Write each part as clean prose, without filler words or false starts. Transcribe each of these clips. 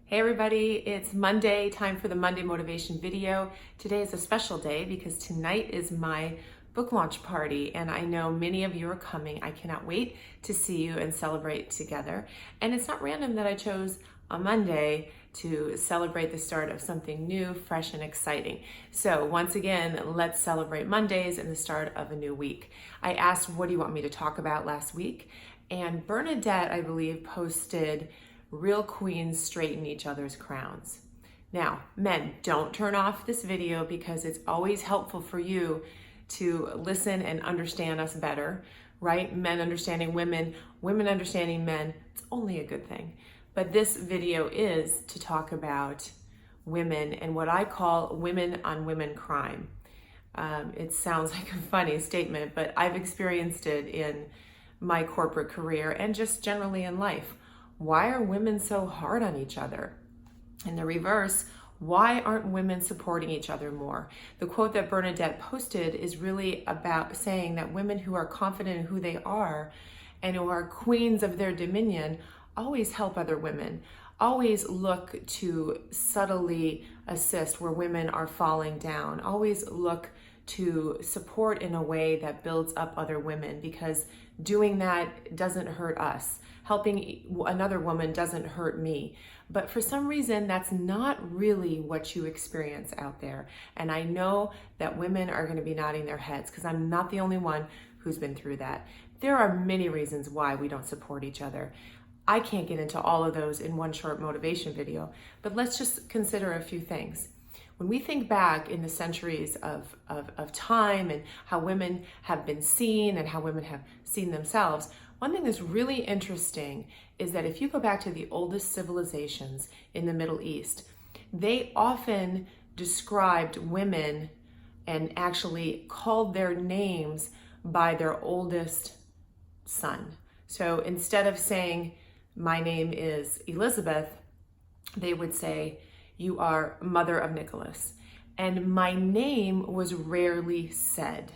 Hey everybody, it's Monday, time for the Monday motivation video. Today is a special day because tonight is my book launch party and I know many of you are coming. I cannot wait to see you and celebrate together. And it's not random that I chose a Monday to celebrate the start of something new, fresh, and exciting. So once again, let's celebrate Mondays and the start of a new week. I asked, what do you want me to talk about last week? And Bernadette, I believe, posted real queens straighten each other's crowns. Now, men, don't turn off this video because it's always helpful for you to listen and understand us better, right? Men understanding women, women understanding men, it's only a good thing. But this video is to talk about women and what I call women on women crime. It sounds like a funny statement, but I've experienced it in my corporate career and just generally in life. Why are women so hard on each other? In the reverse, why aren't women supporting each other more? The quote that Bernadette posted is really about saying that women who are confident in who they are and who are queens of their dominion always help other women, always look to subtly assist where women are falling down, always look to support in a way that builds up other women, because doing that doesn't hurt us. Helping another woman doesn't hurt me. But for some reason, that's not really what you experience out there. And I know that women are going to be nodding their heads because I'm not the only one who's been through that. There are many reasons why we don't support each other. I can't get into all of those in one short motivation video, but let's just consider a few things. When we think back in the centuries of time and how women have been seen and how women have seen themselves, one thing that's really interesting is that if you go back to the oldest civilizations in the Middle East, they often described women and actually called their names by their oldest son. So instead of saying, my name is Elizabeth, they would say, you are mother of Nicholas. And my name was rarely said.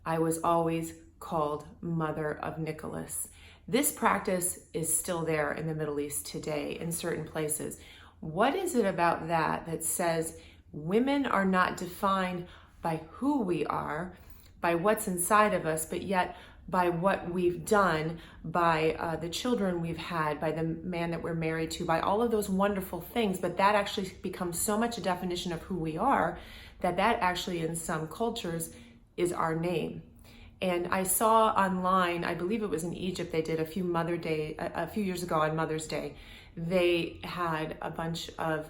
I was always called mother of Nicholas. This practice is still there in the Middle East today in certain places. What is it about that that says women are not defined by who we are, by what's inside of us, but yet by what we've done, by the children we've had, by the man that we're married to, by all of those wonderful things, but that actually becomes so much a definition of who we are that actually in some cultures is our name. And I saw online, I believe it was in Egypt, they did a few years ago on Mother's Day, they had a bunch of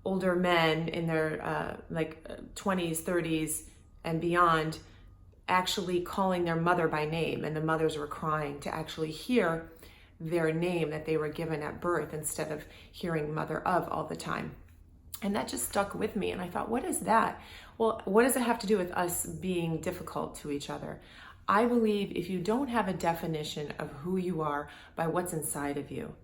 older men in their 20s, 30s and beyond actually calling their mother by name, and the mothers were crying to actually hear their name that they were given at birth instead of hearing mother of all the time. And that just stuck with me, and I thought, what is that? Well, what does it have to do with us being difficult to each other? I believe if you don't have a definition of who you are by what's inside of you,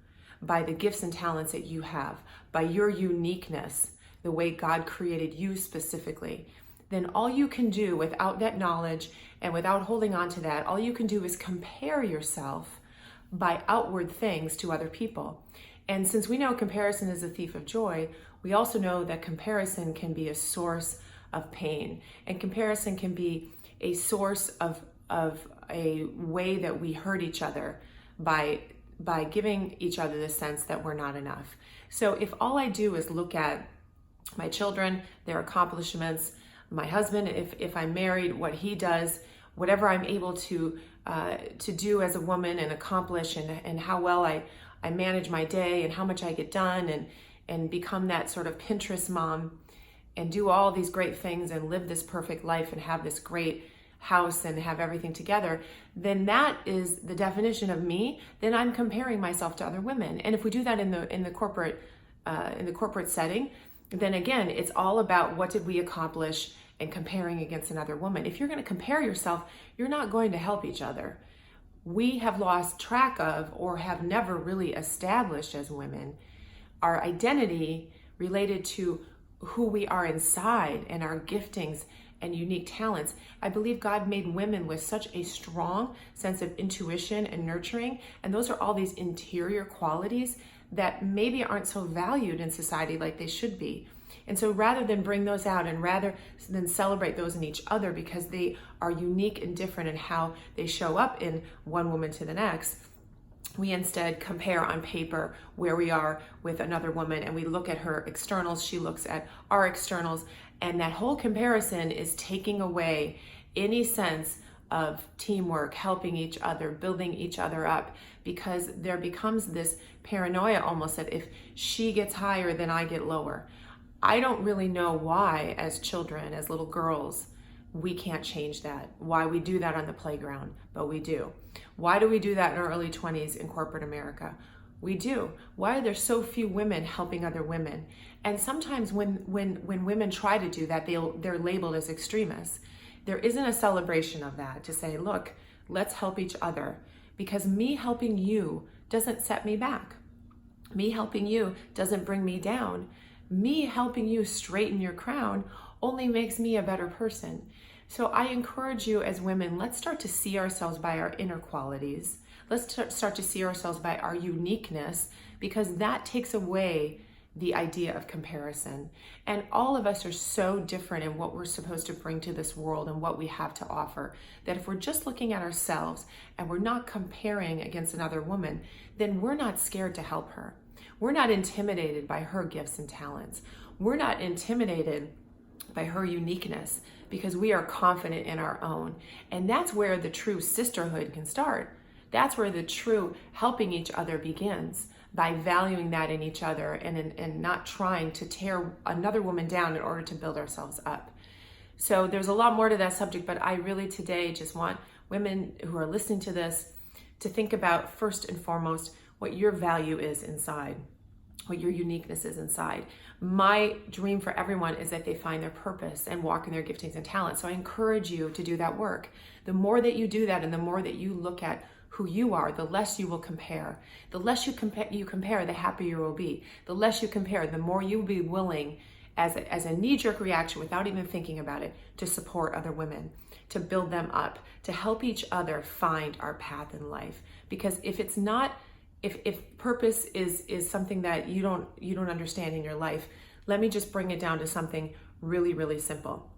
by the gifts and talents that you have, by your uniqueness, the way God created you specifically, then all you can do without that knowledge and without holding on to that, all you can do is compare yourself by outward things to other people. And since we know comparison is a thief of joy, we also know that comparison can be a source of pain, and comparison can be a source of a way that we hurt each other by giving each other the sense that we're not enough. So if all I do is look at my children, their accomplishments, my husband, if I'm married, what he does, whatever I'm able to do as a woman and accomplish, and how well I manage my day and how much I get done, and become that sort of Pinterest mom and do all these great things and live this perfect life and have this great house and have everything together, then that is the definition of me. Then I'm comparing myself to other women. And if we do that in the corporate setting, then again, it's all about what did we accomplish and comparing against another woman. If you're going to compare yourself, you're not going to help each other. We have lost track of, or have never really established as women, our identity related to who we are inside and our giftings and unique talents. I believe God made women with such a strong sense of intuition and nurturing, and those are all these interior qualities that maybe aren't so valued in society like they should be. And so rather than bring those out and rather than celebrate those in each other because they are unique and different in how they show up in one woman to the next, we instead compare on paper where we are with another woman, and we look at her externals, she looks at our externals, and that whole comparison is taking away any sense of teamwork, helping each other, building each other up, because there becomes this paranoia almost that if she gets higher, then I get lower. I don't really know why, as children, as little girls, we can't change that. Why we do that on the playground, but we do. Why do we do that in our early 20s in corporate America? We do. Why are there so few women helping other women? And sometimes when women try to do that, they're labeled as extremists. There isn't a celebration of that to say, look, let's help each other, because me helping you doesn't set me back. Me helping you doesn't bring me down. Me helping you straighten your crown only makes me a better person. So I encourage you as women, let's start to see ourselves by our inner qualities. Let's start to see ourselves by our uniqueness, because that takes away the idea of comparison. And all of us are so different in what we're supposed to bring to this world and what we have to offer, that if we're just looking at ourselves and we're not comparing against another woman, then we're not scared to help her. We're not intimidated by her gifts and talents. We're not intimidated by her uniqueness, because we are confident in our own. And that's where the true sisterhood can start. That's where the true helping each other begins, by valuing that in each other and not trying to tear another woman down in order to build ourselves up. So there's a lot more to that subject, but I really today just want women who are listening to this to think about, first and foremost, what your value is inside, what your uniqueness is inside. My dream for everyone is that they find their purpose and walk in their giftings and talents. So I encourage you to do that work. The more that you do that, and the more that you look at who you are, the less you will compare. The less you compare, the happier you will be. The less you compare, the more you'll be willing, as a knee-jerk reaction, without even thinking about it, to support other women, to build them up, to help each other find our path in life. Because if it's not, if purpose is something that you don't understand in your life, let me just bring it down to something really, really simple.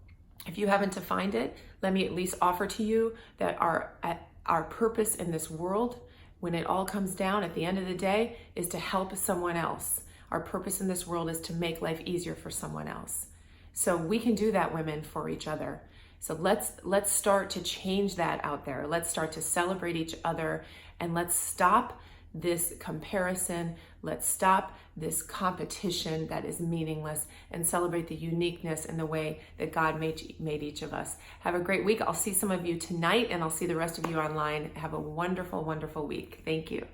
If you haven't defined it, let me at least offer to you that our purpose in this world, when it all comes down at the end of the day, is to help someone else. Our purpose in this world is to make life easier for someone else. So we can do that, women, for each other. So let's start to change that out there. Let's start to celebrate each other, and let's stop this comparison. Let's stop this competition that is meaningless, and celebrate the uniqueness and the way that God made each of us. Have a great week. I'll see some of you tonight, and I'll see the rest of you online. Have a wonderful, wonderful week. Thank you.